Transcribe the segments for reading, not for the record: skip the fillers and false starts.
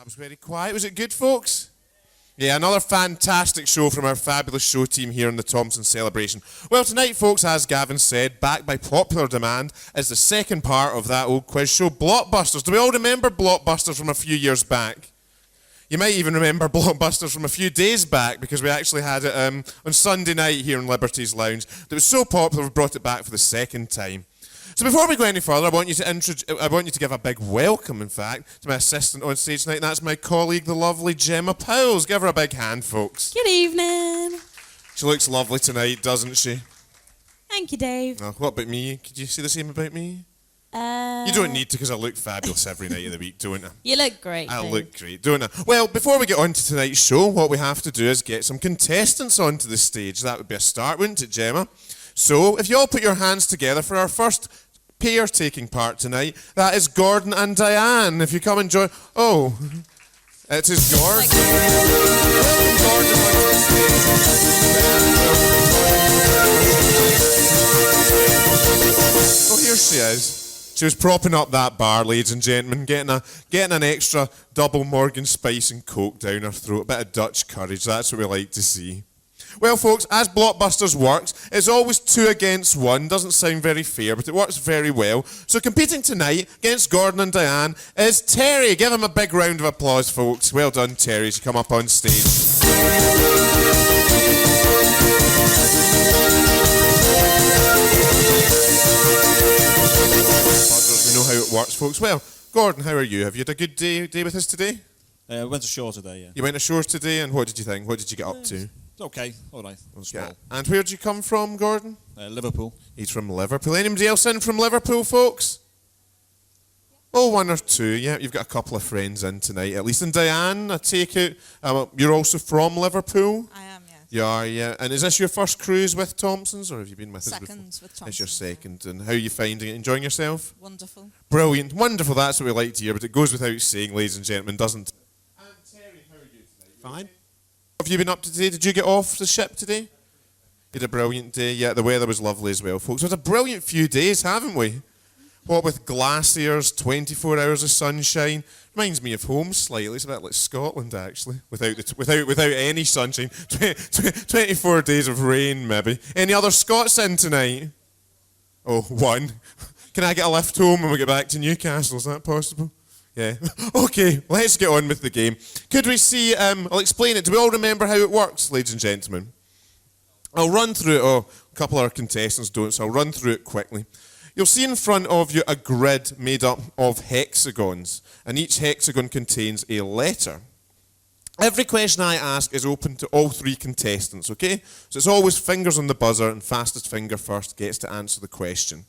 That was very quiet. Was it good, folks? Yeah, another fantastic show from our fabulous show team here in the Thomson Celebration. Well, tonight, folks, as Gavin said, backed by popular demand, is the second part of that old quiz show, Blockbusters. Do we all remember Blockbusters from a few years back? You might even remember Blockbusters from a few days back because we actually had it on Sunday night here in Liberty's Lounge. It was so popular we brought it back for the second time. So before we go any further, I want you to give a big welcome, in fact, to my assistant on stage tonight. That's my colleague, the lovely Gemma Powles. Give her a big hand, folks. Good evening. She looks lovely tonight, doesn't she? Thank you, Dave. Oh, what about me? Could you say the same about me? You don't need to, because I look fabulous every night of the week, don't I? You look great, I Dave. look great, don't I? Well, before we get on to tonight's show, what we have to do is get some contestants onto the stage. That would be a start, wouldn't it, Gemma? So, if you all put your hands together for our first pair taking part tonight, that is Gordon and Diane. If you come and join... Oh, it is Gordon. Gordon onto the stage. Oh, here she is. She was propping up that bar, ladies and gentlemen, getting an extra double Morgan Spice and Coke down her throat. A bit of Dutch courage, that's what we like to see. Well, folks, as Blockbusters works, it's always 2 against 1. Doesn't sound very fair, but it works very well. So competing tonight against Gordon and Diane is Terry. Give him a big round of applause, folks. Well done, Terry, as you come up on stage. We know how it works, folks. Well, Gordon, how are you? Have you had a good day with us today? Went ashore today, yeah. You went ashore today, and what did you think? What did you get up to? Okay, all right. Yeah. And where did you come from, Gordon? Liverpool. He's from Liverpool. Anybody else in from Liverpool, folks? Oh, 1 or 2. Yeah, you've got a couple of friends in tonight, at least. And Diane, I take it, you're also from Liverpool? I am, yes. You are, yeah. And is this your first cruise with Thompsons, or have you been with us before? Second with Thomson. It's your second. And how are you finding it? Enjoying yourself? Wonderful. Brilliant. Wonderful. That's what we like to hear, but it goes without saying, ladies and gentlemen, doesn't it? And Terry, how are you tonight? Fine. Have you been up to today? Did you get off the ship today? You had a brilliant day. Yeah, the weather was lovely as well, folks. It was a brilliant few days, haven't we? What with glaciers, 24 hours of sunshine. Reminds me of home slightly. It's a bit like Scotland, actually, without any sunshine. 24 days of rain, maybe. Any other Scots in tonight? Oh, 1. Can I get a lift home when we get back to Newcastle? Is that possible? Yeah. Okay, let's get on with the game. Could we see, I'll explain it. Do we all remember how it works, ladies and gentlemen? I'll run through it. Oh, a couple of our contestants don't, so I'll run through it quickly. You'll see in front of you a grid made up of hexagons, and each hexagon contains a letter. Every question I ask is open to all 3 contestants, okay? So it's always fingers on the buzzer, and fastest finger first gets to answer the question.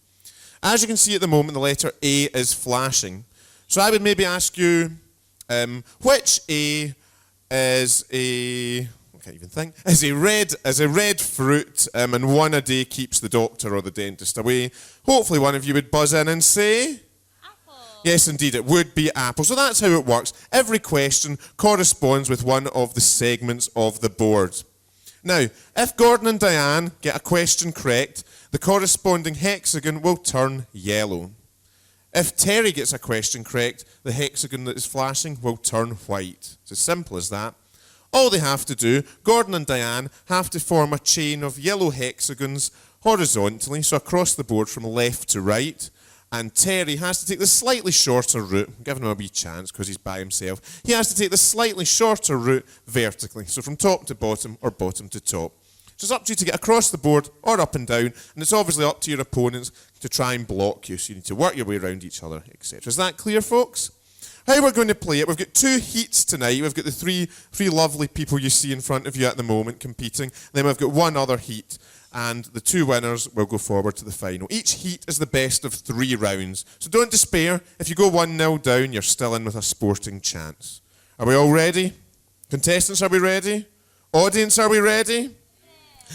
As you can see at the moment, the letter A is flashing. So I would maybe ask you, which A is a, I can't even think, is a red fruit, and 1 a day keeps the doctor or the dentist away. Hopefully one of you would buzz in and say, Apple. yes, indeed, it would be apple. So that's how it works. Every question corresponds with one of the segments of the board. Now, if Gordon and Diane get a question correct, the corresponding hexagon will turn yellow. If Terry gets a question correct, the hexagon that is flashing will turn white. It's as simple as that. All they have to do, Gordon and Diane, have to form a chain of yellow hexagons horizontally, so across the board from left to right. And Terry has to take the slightly shorter route. I'm giving him a wee chance because he's by himself. He has to take the slightly shorter route vertically, so from top to bottom or bottom to top. So it's up to you to get across the board or up and down, and it's obviously up to your opponents to try and block you, so you need to work your way around each other, etc. Is that clear, folks? How we're going to play it, we've got 2 heats tonight. We've got the three lovely people you see in front of you at the moment competing. Then we've got 1 other heat, and the 2 winners will go forward to the final. Each heat is the best of 3 rounds, so don't despair. If you go 1-0 down, you're still in with a sporting chance. Are we all ready? Contestants, are we ready? Audience, are we ready?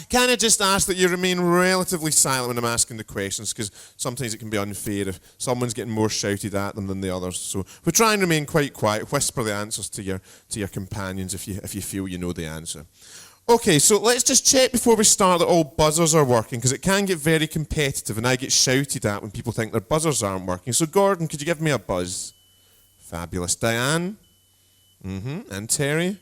Can I just ask that you remain relatively silent when I'm asking the questions, because sometimes it can be unfair if someone's getting more shouted at them than the others. So we try and remain quite quiet. Whisper the answers to your companions if you feel you know the answer. Okay, so let's just check before we start that all buzzers are working, because it can get very competitive and I get shouted at when people think their buzzers aren't working. So Gordon, could you give me a buzz? Fabulous. Diane? And Terry?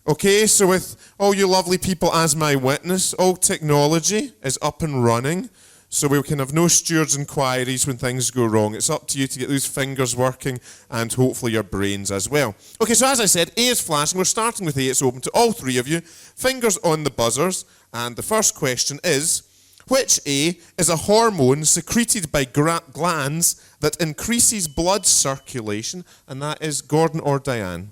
Okay, so with all you lovely people as my witness, all technology is up and running, so we can have no steward's inquiries when things go wrong. It's up to you to get those fingers working and hopefully your brains as well. Okay, so as I said, A is flashing. We're starting with A. It's open to all three of you. Fingers on the buzzers. And the first question is, which A is a hormone secreted by glands that increases blood circulation? And that is Gordon or Diane?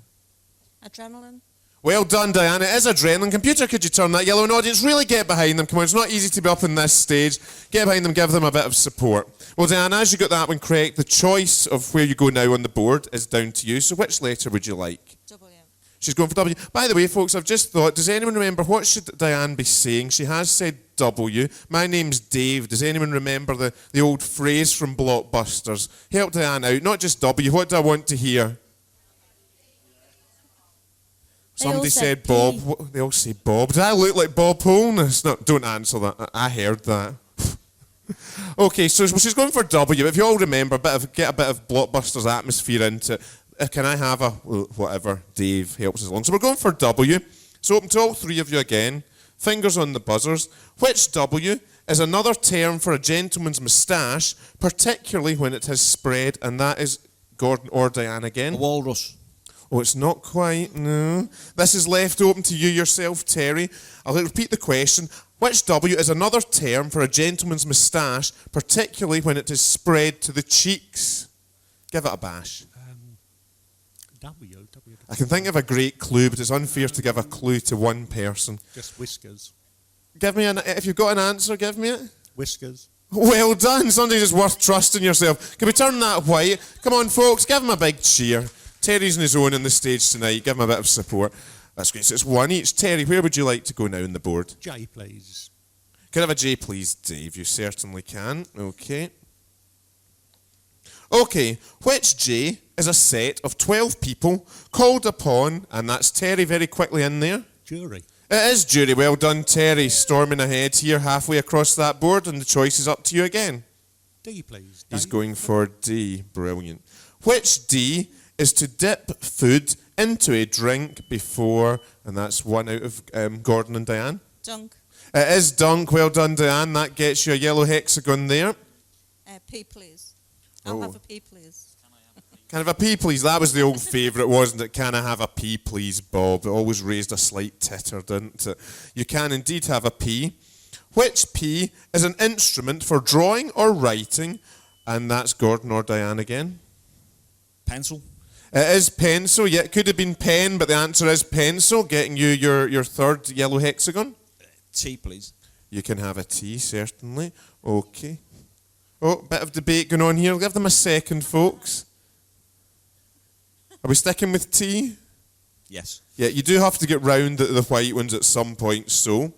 Adrenaline. Well done, Diane. It is adrenaline. Computer, could you turn that yellow? And audience, really get behind them. Come on, it's not easy to be up on this stage. Get behind them, give them a bit of support. Well, Diane, as you got that one correct, the choice of where you go now on the board is down to you. So which letter would you like? W. She's going for W. By the way, folks, I've just thought, does anyone remember, what should Diane be saying? She has said W. My name's Dave. Does anyone remember the old phrase from Blockbusters? Help Diane out. Not just W. What do I want to hear? Somebody said Bob. They all say Bob. Did I look like Bob Holness? No, don't answer that. I heard that. Okay, so she's going for W. If you all remember, get a bit of Blockbusters atmosphere into it. Can I have a whatever? Dave helps us along. So we're going for W. So open to all three of you again. Fingers on the buzzers. Which W is another term for a gentleman's moustache, particularly when it has spread? And that is Gordon or Diane again. A walrus. Oh, it's not quite, no. This is left open to you yourself, Terry. I'll repeat the question. Which W is another term for a gentleman's moustache, particularly when it is spread to the cheeks? Give it a bash. W. I can think of a great clue, but it's unfair to give a clue to one person. Just whiskers. Give me if you've got an answer, give me it. Whiskers. Well done. Somebody's just worth trusting yourself. Can we turn that white? Come on, folks, give him a big cheer. Terry's on his own on the stage tonight. Give him a bit of support. That's great. So it's one each. Terry, where would you like to go now on the board? J, please. Can I have a J, please, Dave? You certainly can. Okay. Okay, which J is a set of 12 people called upon, and that's Terry very quickly in there. Jury. It is jury. Well done, Terry. Storming ahead here halfway across that board, and the choice is up to you again. D, please. He's going for D. Brilliant. Which D is to dip food into a drink before, and that's one out of Gordon and Diane. Dunk. It is dunk. Well done, Diane. That gets you a yellow hexagon there. P, please. I'll have a P, please. Can I have a P, please? That was the old favourite, wasn't it? Can I have a P, please, Bob? It always raised a slight titter, didn't it? You can indeed have a P. Which P is an instrument for drawing or writing? And that's Gordon or Diane again. Pencil. It is pencil. Yeah, it could have been pen, but the answer is pencil, getting you your third yellow hexagon. T, please. You can have a T, certainly. Okay. Oh, bit of debate going on here. Give them a second, folks. Are we sticking with T? Yes. Yeah, you do have to get round the white ones at some point, so.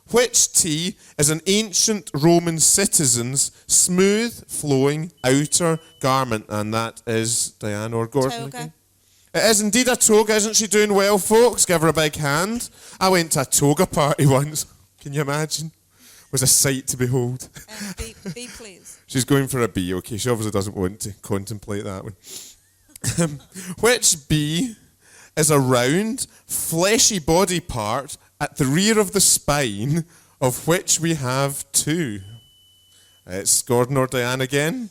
Which T is an ancient Roman citizen's smooth, flowing outer garment? And that is Diane or Gordon Toga. again. It is indeed a toga. Isn't she doing well, folks? Give her a big hand. I went to a toga party once. Can you imagine? It was a sight to behold. B, please. She's going for a B, okay. She obviously doesn't want to contemplate that one. Which B is a round, fleshy body part at the rear of the spine, of which we have two? It's Gordon or Diane again.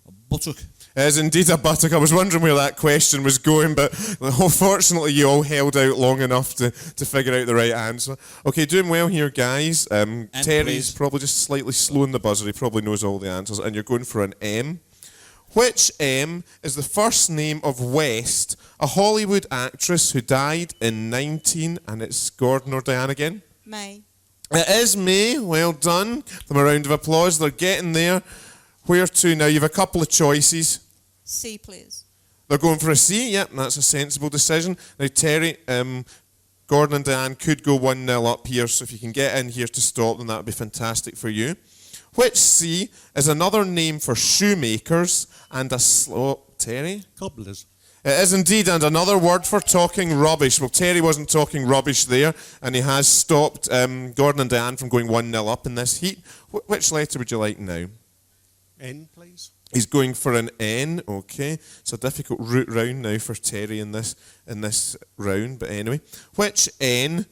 A buttock. It is indeed a buttock. I was wondering where that question was going, but unfortunately you all held out long enough to figure out the right answer. Okay, doing well here, guys. Terry's please. probably just slightly slow in the buzzer. He probably knows all the answers, and you're going for an M. Which M is the first name of West, a Hollywood actress who died in 19... And it's Gordon or Diane again? May. It is May. Well done. Give them a round of applause. They're getting there. Where to now? You have a couple of choices. C, please. They're going for a C. Yep, that's a sensible decision. Now, Terry, Gordon and Diane could go 1-0 up here, so if you can get in here to stop them, that would be fantastic for you. Which C is another name for shoemakers and a Terry? Cobblers. It is indeed, and another word for talking rubbish. Well, Terry wasn't talking rubbish there, and he has stopped Gordon and Diane from going 1-0 up in this heat. Which letter would you like now? N, please. He's going for an N, okay. It's a difficult route round now for Terry in this round, but anyway. Which N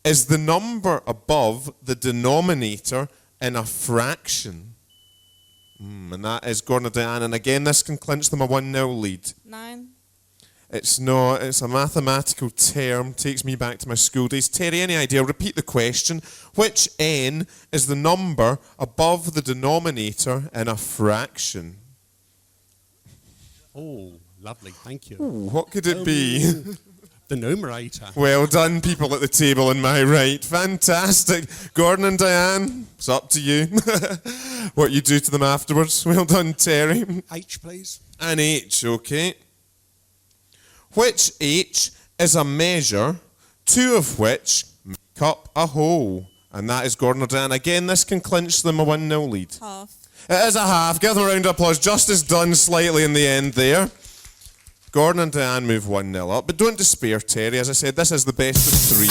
is the number above the denominator in a fraction? And that is Gordon and Diane, and again this can clinch them a 1-0 lead. 9. It's not, it's a mathematical term, takes me back to my school days. Terry, any idea? I'll repeat the question. Which N is the number above the denominator in a fraction? Oh, lovely. Thank you. Ooh, what could it be? The numerator. Well done, people at the table in my right. Fantastic. Gordon and Diane, it's up to you. What you do to them afterwards. Well done, Terry. H, please. An H, okay. Which H is a measure, two of which make up a whole? And that is Gordon or Diane. Again, this can clinch them a 1-0 lead. Half. It is a half. Give them a round of applause. Justice done slightly in the end there. Gordon and Diane move 1-0 up. But don't despair, Terry. As I said, this is the best of 3.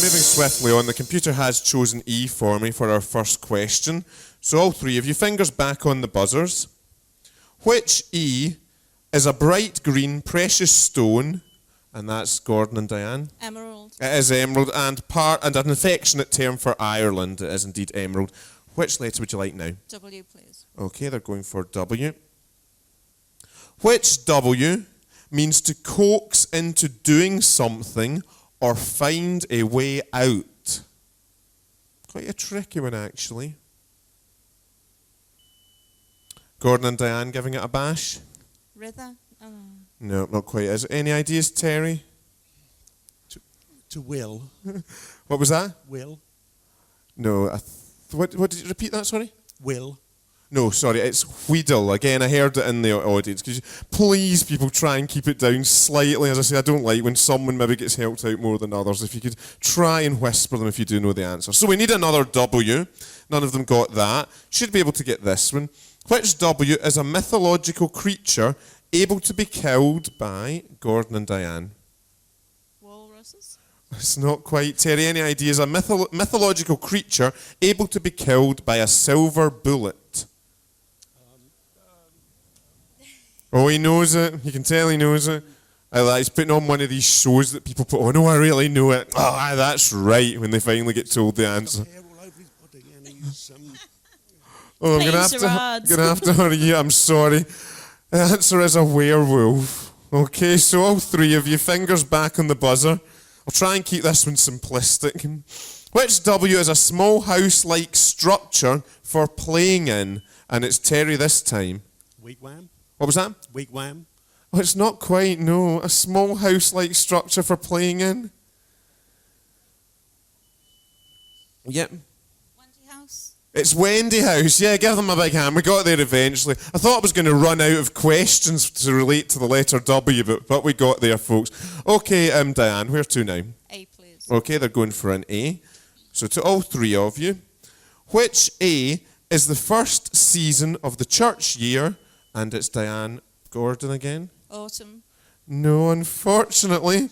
Moving swiftly on, the computer has chosen E for me for our first question. So all 3 of you, fingers back on the buzzers. Which E is a bright green precious stone? And that's Gordon and Diane. Emerald. It is emerald, and an affectionate term for Ireland. It is indeed emerald. Which letter would you like now? W, please. Okay, they're going for W. Which W means to coax into doing something or find a way out? Quite a tricky one, actually. Gordon and Diane giving it a bash? Rither. Oh. No, not quite. Is it any ideas, Terry? To will. What was that? Will. No, what did you repeat that, sorry? Will. No, sorry, it's Wheedle. Again, I heard it in the audience. Could you please, people, try and keep it down slightly? As I say, I don't like when someone maybe gets helped out more than others. If you could try and whisper them if you do know the answer. So we need another W. None of them got that. Should be able to get this one. Which W is a mythological creature able to be killed by Gordon and Diane? Walruses. It's not quite. Terry, any ideas? A mythological creature able to be killed by a silver bullet. Oh, he knows it. You can tell he knows it. He's putting on one of these shows that people put, oh no, I really know it. Oh, aye, that's right, when they finally get told the answer. Hair all over his body and he's, Oh, I'm going to have to hurry you. I'm sorry. The answer is a werewolf. Okay, so all 3 of you, fingers back on the buzzer. I'll try and keep this one simplistic. Which W is a small house-like structure for playing in? And it's Terry this time. Wigwam. What was that? Wigwam. Oh, it's not quite, no. A small house-like structure for playing in. Yep. Wendy House. It's Wendy House. Yeah, give them a big hand. We got there eventually. I thought I was going to run out of questions to relate to the letter W, but we got there, folks. Okay, Diane, where to now? A, please. Okay, they're going for an A. So to all 3 of you, which A is the first season of the church year? And it's Diane Gordon again. Autumn. No, unfortunately.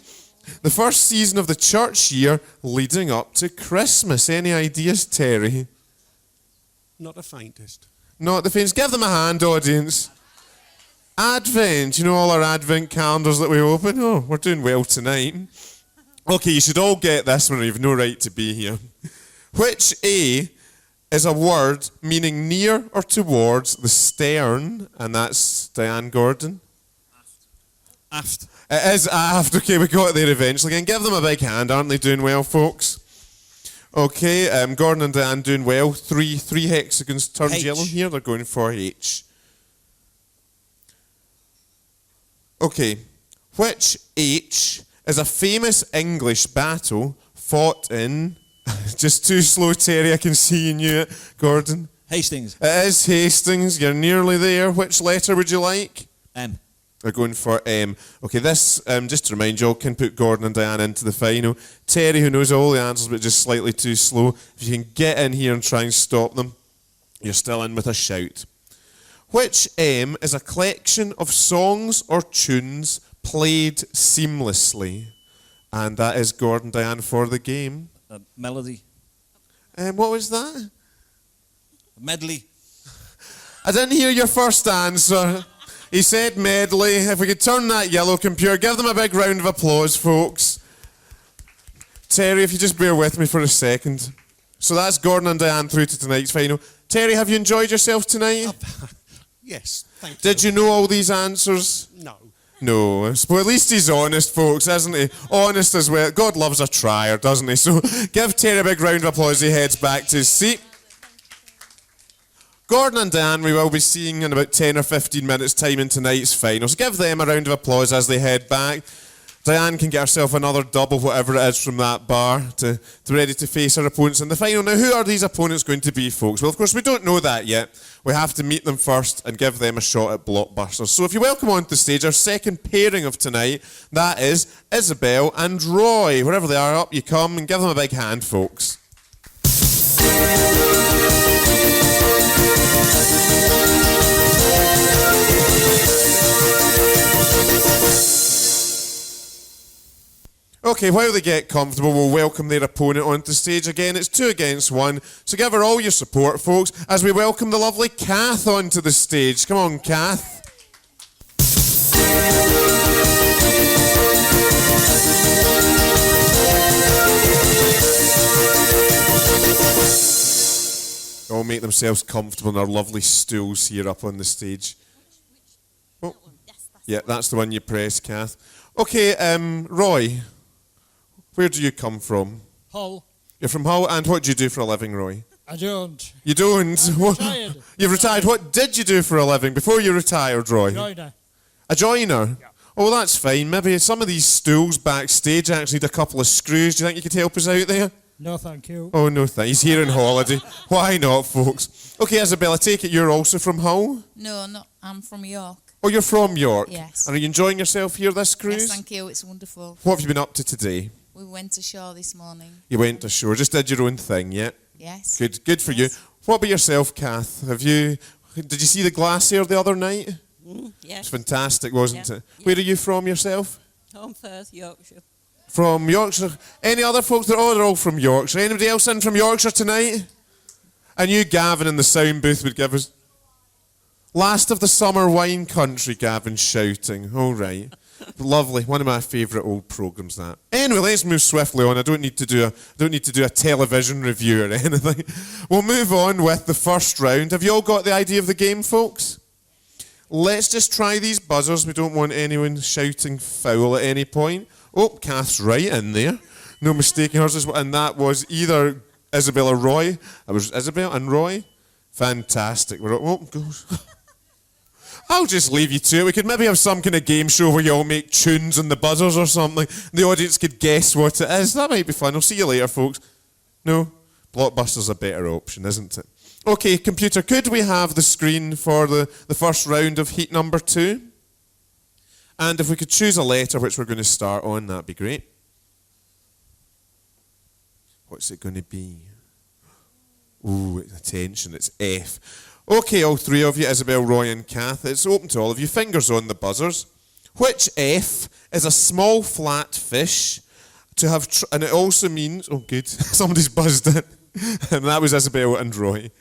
The first season of the church year leading up to Christmas. Any ideas, Terry? Not the faintest. Not the faintest. Give them a hand, audience. Advent. You know all our Advent calendars that we open? Oh, we're doing well tonight. Okay, you should all get this one or you've no right to be here. Which A is a word meaning near or towards the stern, and that's Diane Gordon. Aft. It is aft. Okay, we got there eventually. Again, give them a big hand. Aren't they doing well, folks? Okay, Gordon and Diane doing well. Three hexagons turned H. yellow here. They're going for H. Okay, which H is a famous English battle fought in... Just too slow, Terry. I can see you knew it. Gordon? Hastings. It is Hastings. You're nearly there. Which letter would you like? M. They're going for M. Okay, this, just to remind you all, can put Gordon and Diane into the final. Terry, who knows all the answers but just slightly too slow, if you can get in here and try and stop them, you're still in with a shout. Which M is a collection of songs or tunes played seamlessly? And that is Gordon Diane for the game. Melody. What was that? Medley. I didn't hear your first answer. He said medley. If we could turn that yellow computer, give them a big round of applause, folks. Terry, if you just bear with me for a second. So that's Gordon and Diane through to tonight's final. Terry, have you enjoyed yourself tonight? Yes, thank you. Did you know all these answers? No. No. Well, at least he's honest, folks, isn't he? Honest as well. God loves a trier, doesn't he? So give Terry a big round of applause as he heads back to his seat. Gordon and Diane we will be seeing in about 10 or 15 minutes' time in tonight's final. So give them a round of applause as they head back. Diane can get herself another double, whatever it is, from that bar to ready to face her opponents in the final. Now, who are these opponents going to be, folks? Well, of course, we don't know that yet. We have to meet them first and give them a shot at Blockbusters. So if you welcome onto the stage our second pairing of tonight, that is Isabel and Roy. Wherever they are, up you come and give them a big hand, folks. Okay, while they get comfortable, we'll welcome their opponent onto stage again. It's 2 against 1, so give her all your support, folks, as we welcome the lovely Kath onto the stage. Come on, Kath. All make themselves comfortable in our lovely stools here up on the stage. Oh, yeah, that's the one you press, Kath. Okay, Roy. Where do you come from? Hull. You're from Hull, and what do you do for a living, Roy? I don't. You don't? I'm retired. You've retired. What did you do for a living before you retired, Roy? Joiner. A joiner? Yeah. Oh, that's fine. Maybe some of these stools backstage actually need a couple of screws. Do you think you could help us out there? No, thank you. Oh, no thanks. He's here on holiday. Why not, folks? Okay, Isabel, I take it you're also from Hull? No, I'm from York. Oh, you're from York? Yes. And are you enjoying yourself here this cruise? Yes, thank you. It's wonderful. What have you been up to today? We went ashore this morning. You went ashore, just did your own thing, yeah? Yes. Good for you. What about yourself, Kath? Did you see the glacier the other night? Yes. It's fantastic, wasn't Yeah. it? Where are you from yourself? Home Firth, Yorkshire. From Yorkshire. Any other folks? They're all from Yorkshire. Anybody else in from Yorkshire tonight? I knew Gavin in the sound booth would give us... Last of the summer wine country, Gavin's shouting. All right. Lovely. One of my favourite old programmes, that. Anyway, let's move swiftly on. I don't need to do a television review or anything. We'll move on with the first round. Have you all got the idea of the game, folks? Let's just try these buzzers. We don't want anyone shouting foul at any point. Oh, Kath's right in there. No mistaking hers. And that was either Isabel or Roy. It was Isabel and Roy. Fantastic. I'll just leave you to it. We could maybe have some kind of game show where you all make tunes on the buzzers or something. The audience could guess what it is. That might be fun. I'll see you later, folks. No? Blockbusters a better option, isn't it? Okay, computer, could we have the screen for the first round of heat number 2? And if we could choose a letter which we're going to start on, that'd be great. What's it going to be? Ooh, attention, it's F. Okay, all three of you, Isabel, Roy and Kath, it's open to all of you. Fingers on the buzzers. Which F is a small flat fish to have... and it also means... Oh, good. Somebody's buzzed it. And that was Isabel and Roy.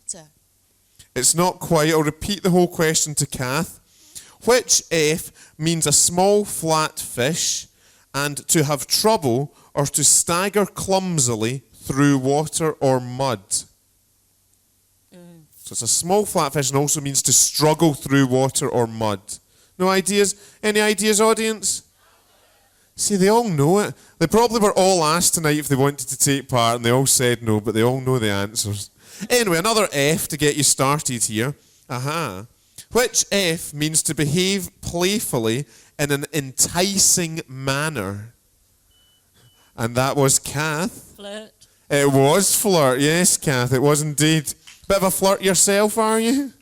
Floater. It's not quite. I'll repeat the whole question to Kath. Which F means a small flat fish and to have trouble or to stagger clumsily through water or mud? So it's a small flat fish and also means to struggle through water or mud. No ideas? Any ideas, audience? See, they all know it. They probably were all asked tonight if they wanted to take part and they all said no, but they all know the answers. Anyway, another F to get you started here. Aha. Which F means to behave playfully in an enticing manner? And that was Kath. Flirt. It was flirt, yes, Kath, it was indeed. Bit of a flirt yourself, are you?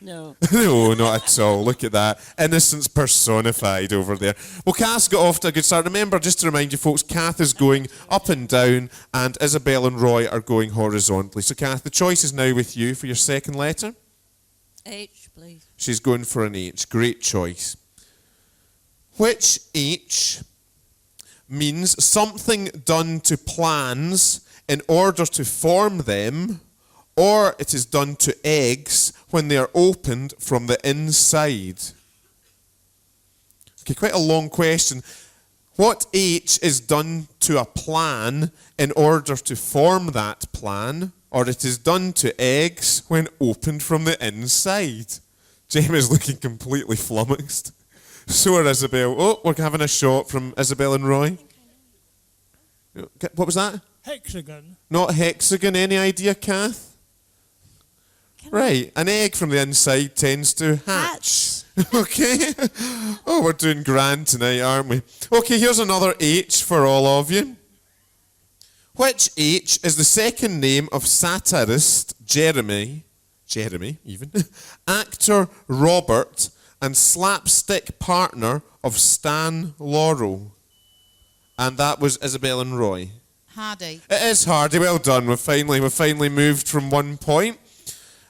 No. No, not at all. Look at that. Innocence personified over there. Well, Kath's got off to a good start. Remember, just to remind you folks, Kath is going up and down, and Isabel and Roy are going horizontally. So, Kath, the choice is now with you for your second letter. H, please. She's going for an H. Great choice. Which H means something done to plants in order to form them, or it is done to eggs when they are opened from the inside. Okay, quite a long question. What H is done to a plan in order to form that plan, or it is done to eggs when opened from the inside? Gemma's looking completely flummoxed. So are Isabel. Oh, we're having a shot from Isabel and Roy. What was that? Hexagon. Not hexagon. Any idea, Kath? Right. An egg from the inside tends to hatch. Okay. Oh, we're doing grand tonight, aren't we? Okay, here's another H for all of you. Which H is the second name of satirist Jeremy even, actor Robert, and slapstick partner of Stan Laurel? And that was Isabel and Roy. Hardy. It is Hardy. Well done. We've finally moved from 1 point.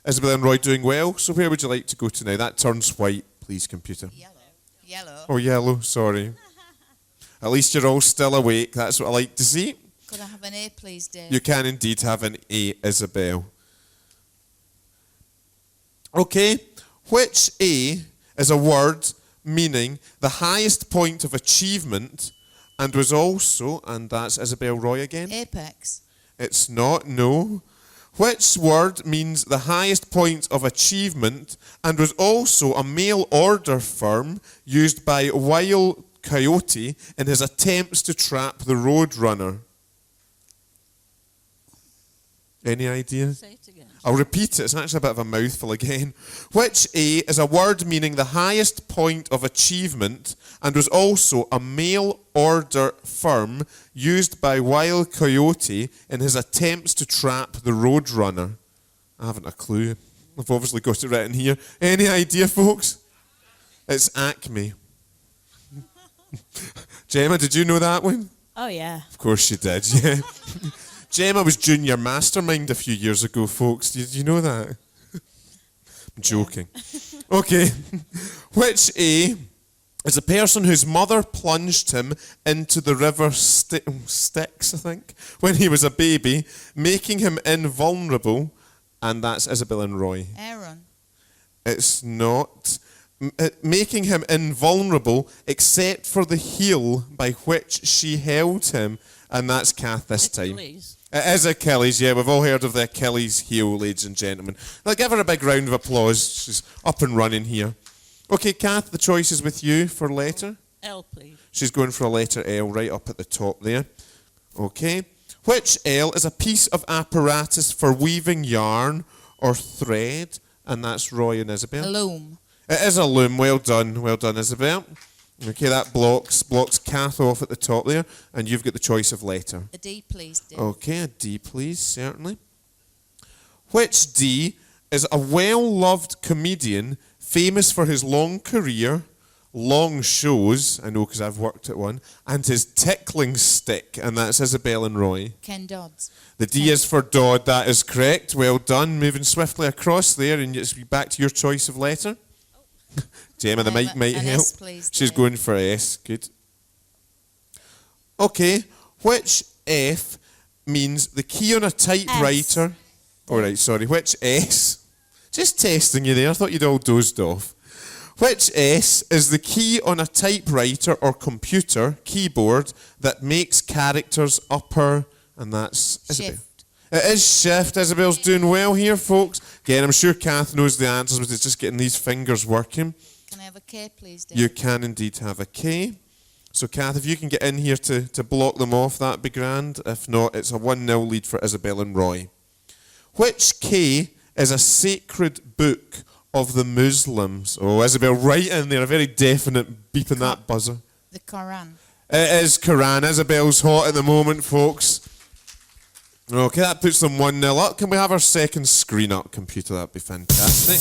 Isabel and Roy doing well. So where would you like to go to now? That turns white, please, computer. Yellow. Oh, yellow. Sorry. At least you're all still awake. That's what I like to see. Could I have an A, please, Dave? You can indeed have an A, Isabel. Okay. Which A is a word meaning the highest point of achievement and was also, and that's Isabel Roy again? Apex. It's not, no. Which word means the highest point of achievement and was also a mail order firm used by Wile Coyote in his attempts to trap the Roadrunner? Any idea? Say it again. I'll repeat it. It's actually a bit of a mouthful again. Which A is a word meaning the highest point of achievement and was also a mail order firm used by Wile Coyote in his attempts to trap the Roadrunner? I haven't a clue. I've obviously got it written here. Any idea, folks? It's Acme. Gemma, did you know that one? Oh, yeah. Of course you did, yeah. Gemma was junior mastermind a few years ago, folks. Did you know that? I'm joking. Okay. Which A is a person whose mother plunged him into the river Styx, I think, when he was a baby, making him invulnerable, and that's Isabel and Roy. Aaron. It's not. Making him invulnerable except for the heel by which she held him, and that's Kath this time. Achilles. It is Achilles, yeah. We've all heard of the Achilles heel, ladies and gentlemen. Now, give her a big round of applause. She's up and running here. Okay, Kath, the choice is with you for letter. L, please. She's going for a letter L right up at the top there. Okay. Which L is a piece of apparatus for weaving yarn or thread? And that's Roy and Isabel. A loom. It is a loom. Well done, Isabel. Okay, that blocks Kath off at the top there, and you've got the choice of letter. A D, please, Dave. Okay, a D, please, certainly. Which D is a well-loved comedian famous for his long career, long shows, I know because I've worked at one, and his tickling stick, and that's Isabel and Roy. Ken Dodds. The D is for Dodd, that is correct. Well done. Moving swiftly across there, and it's back to your choice of letter. Gemma, the mic might an help. S, please, She's Dave. going for S. Good. Okay. Which F means the key on a typewriter? All right, sorry. Which S? Just testing you there. I thought you'd all dozed off. Which S is the key on a typewriter or computer keyboard that makes characters upper? And that's Isabel. Shift. It is shift. Isabel's doing well here, folks. Again, I'm sure Kath knows the answers, but it's just getting these fingers working. Can I have a K, please, Dave? You can indeed have a K. So, Kath, if you can get in here to block them off, that'd be grand. If not, it's a 1-0 lead for Isabel and Roy. Which K is a sacred book of the Muslims? Oh, Isabel, right in there. A very definite beep in that buzzer. The Quran. It is Quran. Isabel's hot at the moment, folks. Okay, that puts them 1-0 up. Can we have our second screen up, computer? That'd be fantastic.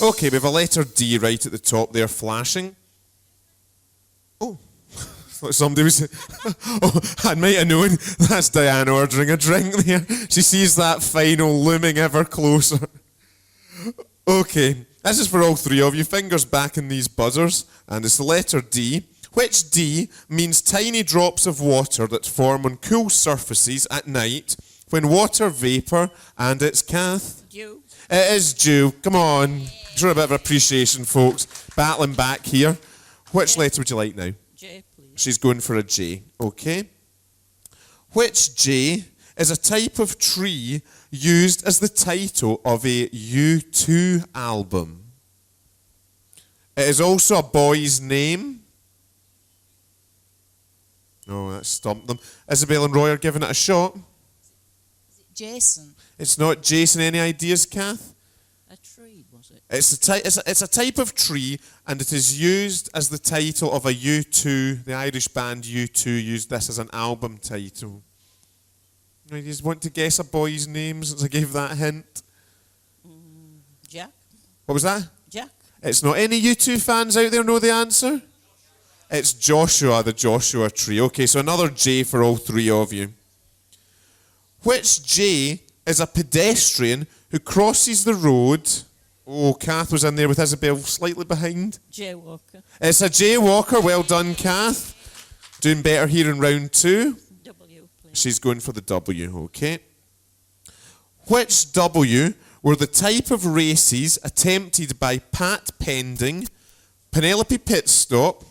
Okay, we have a letter D right at the top there, flashing. Oh, thought somebody was... Oh, I might have known. That's Diane ordering a drink there. She sees that final looming ever closer. Okay, this is for all three of you. Fingers back in these buzzers. And it's the letter D. Which D means tiny drops of water that form on cool surfaces at night when water vapour, and it's Kath? Dew. It is dew. Come on. Show a bit of appreciation, folks. Battling back here. Which letter would you like now? J, please. She's going for a J. Okay. Which J is a type of tree used as the title of a U2 album? It is also a boy's name. Oh, that stumped them. Isabel and Roy are giving it a shot. Is it Jason? It's not Jason. Any ideas, Kath? A tree, was it? It's a type of tree, and it is used as the title of a U2. The Irish band U2 used this as an album title. You just want to guess a boy's name since I gave that hint? Jack. What was that? Jack. It's not. Any U2 fans out there know the answer? It's Joshua, the Joshua tree. Okay, so another J for all three of you. Which J is a pedestrian who crosses the road? Oh, Kath was in there with Isabel slightly behind. Jaywalker. It's a jaywalker. Well done, Kath. Doing better here in round 2. W, please. She's going for the W, okay. Which W were the type of races attempted by Pat Pending, Penelope Pitstop,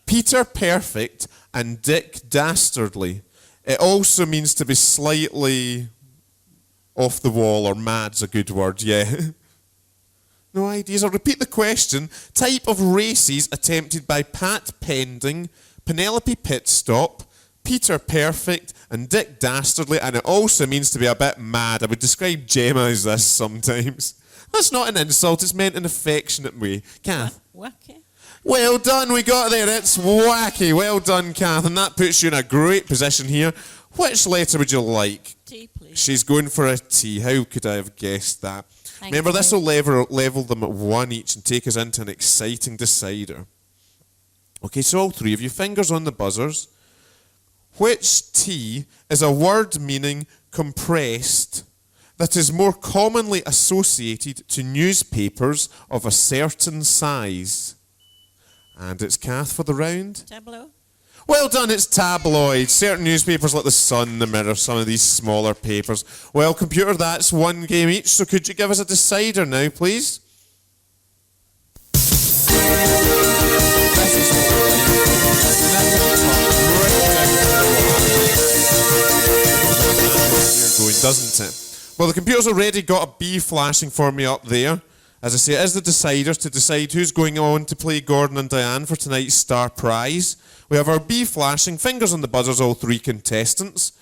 Peter Perfect, and Dick Dastardly? It also means to be slightly off the wall, or mad's a good word, yeah. No ideas? I'll repeat the question. Type of races attempted by Pat Pending, Penelope Pitstop, Peter Perfect, and Dick Dastardly, and it also means to be a bit mad. I would describe Gemma as this sometimes. That's not an insult, it's meant in an affectionate way. Kath? Wacky. Well done, we got there. It's wacky. Well done, Kath. And that puts you in a great position here. Which letter would you like? T, please. She's going for a T. How could I have guessed that? Thank Remember, you. this will level them at 1 each and take us into an exciting decider. Okay, so all three of you, fingers on the buzzers. Which T is a word meaning compressed that is more commonly associated to newspapers of a certain size? And it's Kath for the round. Tableau. Well done, it's tabloid. Certain newspapers like the Sun, the Mirror, some of these smaller papers. Well, computer, that's 1 game each, so could you give us a decider now, please? Going, doesn't it? Well, the computer's already got a B flashing for me up there. As I say, it is the deciders to decide who's going on to play Gordon and Diane for tonight's star prize. We have our B flashing, fingers on the buzzers, all three contestants.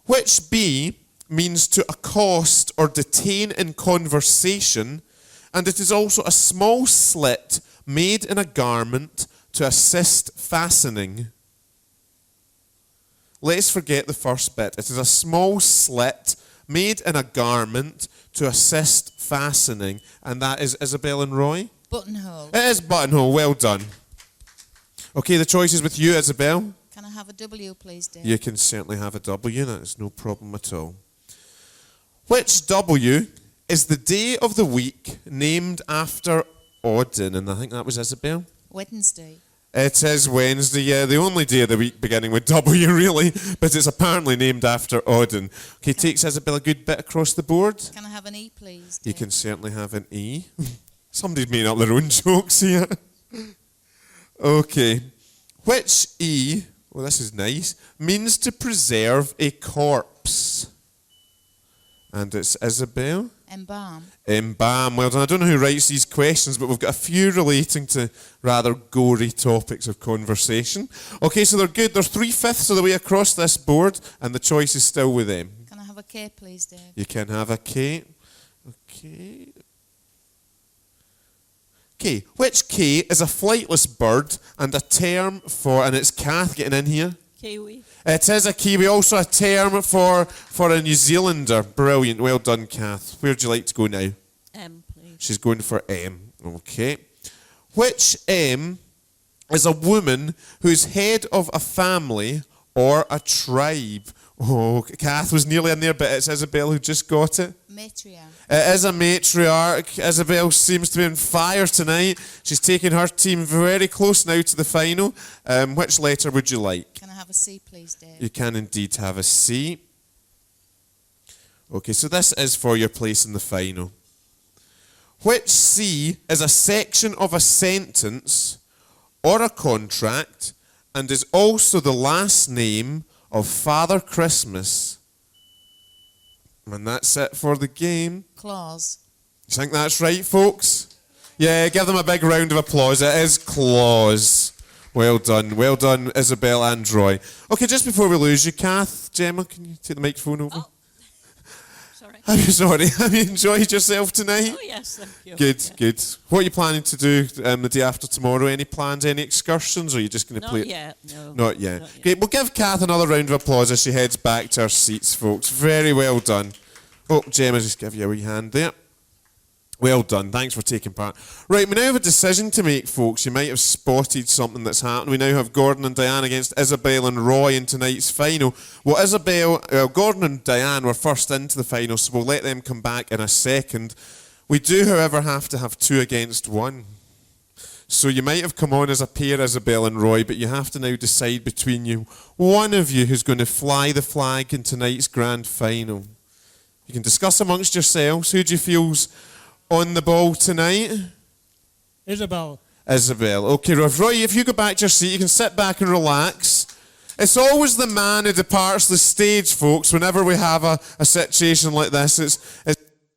Which B means to accost or detain in conversation, and it is also a small slit made in a garment to assist fastening. Let's forget the first bit. It is a small slit made in a garment to assist fastening. And that is Isabel and Roy? Buttonhole. It is buttonhole. Well done. Okay, the choice is with you, Isabel. Can I have a W, please, Dave? You can certainly have a W. That is no problem at all. Which W is the day of the week named after Odin? And I think that was Isabel. Wednesday. It is Wednesday, yeah, the only day of the week beginning with W, really, but it's apparently named after Odin. Okay, takes Isabel a good bit across the board. Can I have an E, please, You Dave? can certainly have an E. Somebody's made up their own jokes here. Okay. Which E, well, this is nice, means to preserve a corpse? And it's Isabel. Embalm. Embalm. Well done. I don't know who writes these questions, but we've got a few relating to rather gory topics of conversation. Okay, so they're good. They're 3/5 of the way across this board, and the choice is still with them. Can I have a K, please, Dave? You can have a K. Okay. K. Which K is a flightless bird and a term for, and it's Kath getting in here. Kiwi. It is a Kiwi, also a term for a New Zealander. Brilliant. Well done, Kath. Where'd you like to go now? M, please. She's going for M. Okay. Which M is a woman who's head of a family or a tribe? Oh, Kath was nearly in there, but it's Isabel who just got it. Matriarch. It is a matriarch. Isabel seems to be on fire tonight. She's taking her team very close now to the final. Which letter would you like? Can I have a C, please, Dave? You can indeed have a C. Okay, so this is for your place in the final. Which C is a section of a sentence or a contract and is also the last name of Father Christmas? And that's it for the game. Clause. You think that's right, folks? Yeah, give them a big round of applause. It is clause. Well done, Isabel and Roy. Okay, just before we lose you, Kath, Gemma, can you take the microphone over? Oh. Sorry. I'm sorry. Have you enjoyed yourself tonight? Oh, yes, thank you. Good, Yeah. good. What are you planning to do the day after tomorrow? Any plans, any excursions, or are you just going to play Not it? yet, no. Not yet. Not yet. Great. We'll give Kath another round of applause as she heads back to her seats, folks. Very well done. Oh, Gemma, just give you a wee hand there. Well done. Thanks for taking part. Right, we now have a decision to make, folks. You might have spotted something that's happened. We now have Gordon and Diane against Isabel and Roy in tonight's final. Well, Gordon and Diane were first into the final, so we'll let them come back in a second. We do, however, have to have 2 against 1. So you might have come on as a pair, Isabel and Roy, but you have to now decide between you, one of you who's going to fly the flag in tonight's grand final. You can discuss amongst yourselves. Who do you feel's on the ball tonight? Isabel. Isabel. Okay, Roy, if you go back to your seat, you can sit back and relax. It's always the man who departs the stage, folks, whenever we have a situation like this. It's